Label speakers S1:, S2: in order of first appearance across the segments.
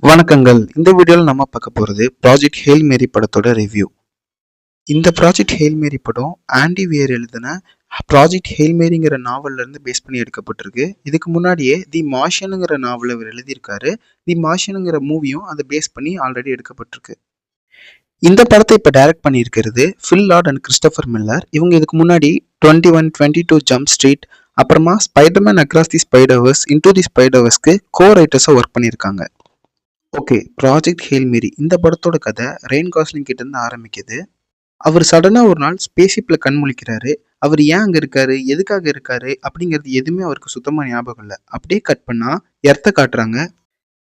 S1: வணக்கங்கள். இந்த வீடியோவில் நம்ம பார்க்க போகிறது ப்ராஜெக்ட் ஹெயில் மேரி படத்தோட ரிவ்யூ. இந்த ப்ராஜெக்ட் ஹெயில் மேரி படம் ஆண்டி வியர் எழுதின ப்ராஜெக்ட் ஹெயில் மேரிங்கிற நாவல்லேருந்து பேஸ் பண்ணி எடுக்கப்பட்டிருக்கு. இதுக்கு முன்னாடியே தி மார்ஷியனுங்கிற நாவல் அவர் எழுதியிருக்காரு. தி மார்ஷியனுங்கிற மூவியும் அதை பேஸ் பண்ணி ஆல்ரெடி எடுக்கப்பட்டிருக்கு. இந்த படத்தை இப்போ டைரக்ட் பண்ணியிருக்கிறது Phil Lord and Christopher Miller. இவங்க இதுக்கு முன்னாடி 21, 22 ஜம்ப் ஸ்ட்ரீட், அப்புறமா Spiderman across the Spiderverse, into the ஸ்பைடர்வர்ஸ்க்கு கோ ரைட்டர்ஸாக ஒர்க் பண்ணியிருக்காங்க. ஓகே, ப்ராஜெக்ட் ஹெயில் மேரி இந்த படத்தோட கதை ரெயின் காஸ்லிங் கிட்ட இருந்து ஆரம்பிக்குது. அவர் சடனா ஒரு நாள் ஸ்பேஸ்ஷிப்ல கண் முழிக்கிறாரு. அவர் ஏன் அங்க இருக்காரு, எதுக்காக இருக்காரு அப்படிங்கிறது எதுவுமே அவருக்கு சுத்தமா ஞாபகம் இல்லை. அப்படியே கட் பண்ணா எர்த்தை காட்டுறாங்க.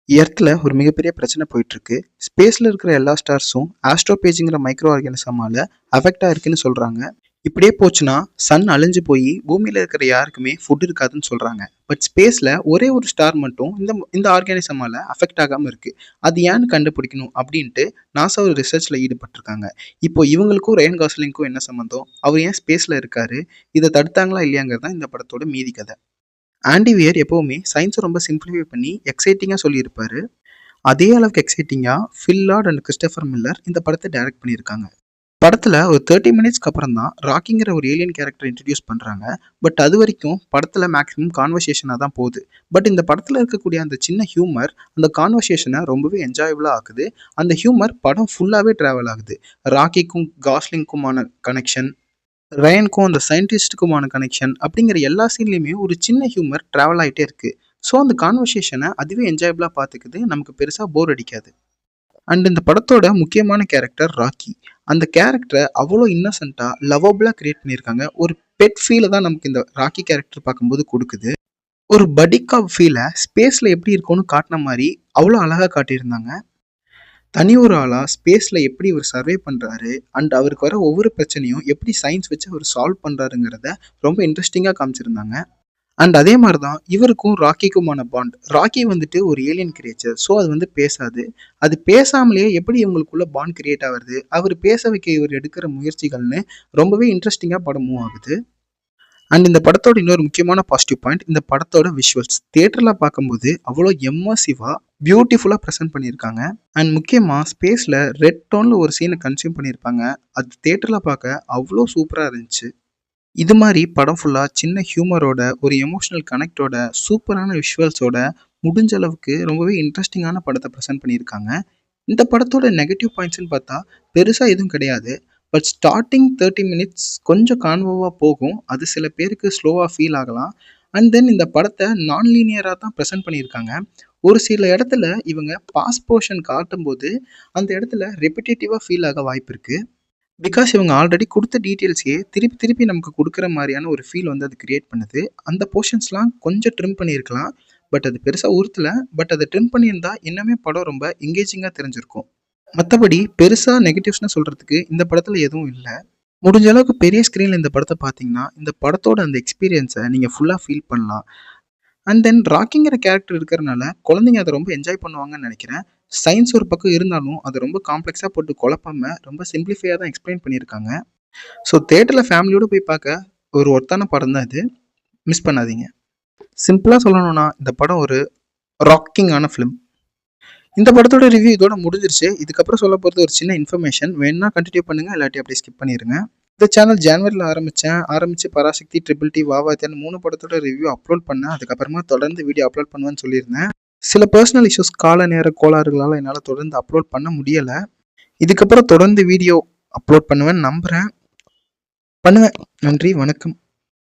S1: எர்த்தில் ஒரு மிகப்பெரிய பிரச்சனை போயிட்டு இருக்கு. ஸ்பேஸ்ல இருக்கிற எல்லா ஸ்டார்ஸும் ஆஸ்ட்ரோபேஜுங்கிற மைக்ரோ ஆர்கானிசமால அஃபெக்ட் ஆயிருக்குன்னு சொல்றாங்க. இப்படியே போச்சுன்னா சன் அழிஞ்சு போய் பூமியில இருக்கிற யாருக்குமே ஃபுட் இருக்காதுன்னு சொல்றாங்க. பட் ஸ்பேஸ்ல ஒரே ஒரு ஸ்டார் மட்டும் இந்த இந்த ஆர்கானிசமால அஃபெக்ட் ஆகாம இருக்கு. அது ஏன்னு கண்டுபிடிக்கணும் அப்படின்ட்டு நாசா ஒரு ரிசர்ச்ல ஈடுபட்டிருக்காங்க. இப்போ இவங்களுக்கும் ரயன் காஸ்லிங்க்கும் என்ன சம்மந்தம், அவர் ஏன் ஸ்பேஸ்ல இருக்காரு, இதை தடுத்தாங்களா இல்லையாங்கிறது தான் இந்த படத்தோட மீதி கதை. ஆண்டி வியர் எப்பவுமே சயின்ஸை ரொம்ப சிம்பிளிஃபை பண்ணி எக்ஸைட்டிங்கா சொல்லியிருப்பாரு. அதே அளவுக்கு எக்ஸைட்டிங்கா Phil Lord and Christopher Miller இந்த படத்தை டைரக்ட் பண்ணியிருக்காங்க. படத்தில் ஒரு 30 மினிட்ஸ்க்கு அப்புறம் தான் ராக்கிங்கிற ஒரு ஏலியன் கேரக்டர் இன்ட்ரடியூஸ் பண்ணுறாங்க. பட் அது வரைக்கும் படத்தில் மேக்ஸிமம் கான்வர்சேஷனாக தான் போகுது. பட் இந்த படத்தில் இருக்கக்கூடிய அந்த சின்ன ஹியூமர் அந்த கான்வர்சேஷனை ரொம்பவே என்ஜாயபுளாக ஆகுது. அந்த ஹியூமர் படம் ஃபுல்லாகவே ட்ராவல் ஆகுது. ராக்கிக்கும் காஸ்லிங்க்குமான கனெக்ஷன், ரயனுக்கும் அந்த சயின்டிஸ்ட்டுக்குமான கனெக்ஷன் அப்படிங்கிற எல்லா சீன்லேயுமே ஒரு சின்ன ஹியூமர் ட்ராவல் ஆகிட்டே இருக்குது. ஸோ அந்த கான்வர்சேஷனை அதுவே என்ஜாயபுளாக பார்த்துக்குது, நமக்கு பெருசாக போர் அடிக்காது. அண்ட் இந்த படத்தோட முக்கியமான கேரக்டர் ராக்கி. அந்த கேரக்டரை அவ்வளோ இன்னசென்ட்டாக லவபிளாக கிரியேட் பண்ணியிருக்காங்க. ஒரு பெட் ஃபீலை தான் நமக்கு இந்த ராக்கி கேரக்டர் பார்க்கும்போது கொடுக்குது. ஒரு பட்டிக்காப் ஃபீலை ஸ்பேஸில் எப்படி இருக்கும்னு காட்டின மாதிரி அவ்வளோ அழகாக காட்டியிருந்தாங்க. தனி ஒரு ஆளாக ஸ்பேஸில் எப்படி அவர் சர்வே பண்ணுறாரு அண்ட் அவருக்கு வர ஒவ்வொரு பிரச்சனையும் எப்படி சயின்ஸ் வச்சு அவர் சால்வ் பண்ணுறாருங்கிறத ரொம்ப இன்ட்ரெஸ்டிங்காக காமிச்சிருந்தாங்க. அண்ட் அதே மாதிரி தான் இவருக்கும் ராக்கிக்குமான பாண்ட். ராக்கி வந்துட்டு ஒரு ஏலியன் கிரியேச்சர், ஸோ அது வந்து பேசாது. அது பேசாமலேயே எப்படி இவங்களுக்குள்ள பாண்ட் கிரியேட் ஆகுது, அவர் பேச வைக்க இவர் எடுக்கிற முயற்சிகள்னு ரொம்பவே இன்ட்ரெஸ்டிங்காக படம் மூவ் ஆகுது. அண்ட் இந்த படத்தோட இன்னொரு முக்கியமான பாசிட்டிவ் பாயிண்ட் இந்த படத்தோட விஷுவல்ஸ். தியேட்டரில் பார்க்கும்போது அவ்வளோ எம்மர்சிவாக பியூட்டிஃபுல்லாக ப்ரெசென்ட் பண்ணியிருக்காங்க. அண்ட் முக்கியமாக ஸ்பேஸில் ரெட் டோனில் ஒரு சீனை கன்சியூம் பண்ணியிருப்பாங்க. அது தியேட்டரில் பார்க்க அவ்வளோ சூப்பராக இருந்துச்சு. இது மாதிரி படம் ஃபுல்லாக சின்ன ஹியூமரோட, ஒரு எமோஷனல் கனெக்டோட, சூப்பரான விஷுவல்ஸோட, முடிஞ்ச அளவுக்கு ரொம்பவே இன்ட்ரெஸ்டிங்கான படத்தை ப்ரெசென்ட் பண்ணியிருக்காங்க. இந்த படத்தோட நெகட்டிவ் பாயிண்ட்ஸ்னு பார்த்தா பெருசாக எதுவும் கிடையாது. பட் ஸ்டார்டிங் 30 மினிட்ஸ் கொஞ்சம் கான்வோவாக போகும். அது சில பேருக்கு ஸ்லோவாக ஃபீல் ஆகலாம். அண்ட் தென் இந்த படத்தை நான் லீனியராக தான் ப்ரெசென்ட் பண்ணியிருக்காங்க. ஒரு சில இடத்துல இவங்க பாஸ் போர்ஷன் காட்டும்போது அந்த இடத்துல ரெப்பிட்டேட்டிவாக ஃபீல் ஆக வாய்ப்பு இருக்குது. பிகாஸ் இவங்க ஆல்ரெடி கொடுத்த டீட்டெயில்ஸையே திருப்பி திருப்பி நமக்கு கொடுக்குற மாதிரியான ஒரு ஃபீல் வந்து அது கிரியேட் பண்ணுது. அந்த போர்ஷன்ஸ்லாம் கொஞ்சம் ட்ரிம் பண்ணியிருக்கலாம். பட் அது பெருசாக உறுத்தலை. பட் அதை ட்ரிம் பண்ணியிருந்தா இன்னுமே படம் ரொம்ப எங்கேஜிங்காக தெரிஞ்சிருக்கும். மற்றபடி பெருசாக நெகட்டிவ்ஸ்னு சொல்கிறதுக்கு இந்த படத்தில் எதுவும் இல்லை. முடிஞ்ச அளவுக்கு பெரிய ஸ்க்ரீனில் இந்த படத்தை பார்த்தீங்கன்னா இந்த படத்தோட அந்த எக்ஸ்பீரியன்ஸை நீங்கள் ஃபுல்லாக ஃபீல் பண்ணலாம். அண்ட் தென் ராக்கிங்கிற கேரக்டர் இருக்கிறனால குழந்தைங்க அதை ரொம்ப என்ஜாய் பண்ணுவாங்கன்னு நினைக்கிறேன். சயின்ஸ் ஒரு பக்கம் இருந்தாலும் அதை ரொம்ப காம்ப்ளெக்ஸாக போட்டு குழப்பாம ரொம்ப சிம்பிளிஃபையாக தான் எக்ஸ்பிளைன் பண்ணியிருக்காங்க. ஸோ தேட்டரில் ஃபேமிலியோடு போய் பார்க்க ஒரு ஒர்த்தான படம் தான் இது. மிஸ் பண்ணாதீங்க. சிம்பிளாக சொல்லணும்னா இந்த படம் ஒரு ராக்கிங்கான ஃபிலிம். இந்த படத்தோட ரிவ்யூ இதோட முடிஞ்சிருச்சு. இதுக்கப்புறம் சொல்ல போகிறது ஒரு சின்ன இன்ஃபர்மேஷன். வேணும்னா கண்டினியூ பண்ணுங்கள், இல்லாட்டி அப்படியே ஸ்கிப் பண்ணிடுங்க. இந்த சேனல் ஜனவரியில் ஆரம்பித்து பராசக்தி, ட்ரிபிள் டி, வாவாத்தியான்னு 3 படத்தோட ரிவ்யூ அப்லோட் பண்ணேன். அதுக்கப்புறமா தொடர்ந்து வீடியோ அப்லோட் பண்ணுவேன்னு சொல்லியிருந்தேன். சில பர்சனல் இஷ்யூஸ், கால நேர கோளாறுகளால் என்னால் தொடர்ந்து அப்லோட் பண்ண முடியலை. இதுக்கப்புறம் தொடர்ந்து வீடியோ அப்லோட் பண்ணுவேன் நம்புகிறேன். பண்ணுவேன். நன்றி, வணக்கம்.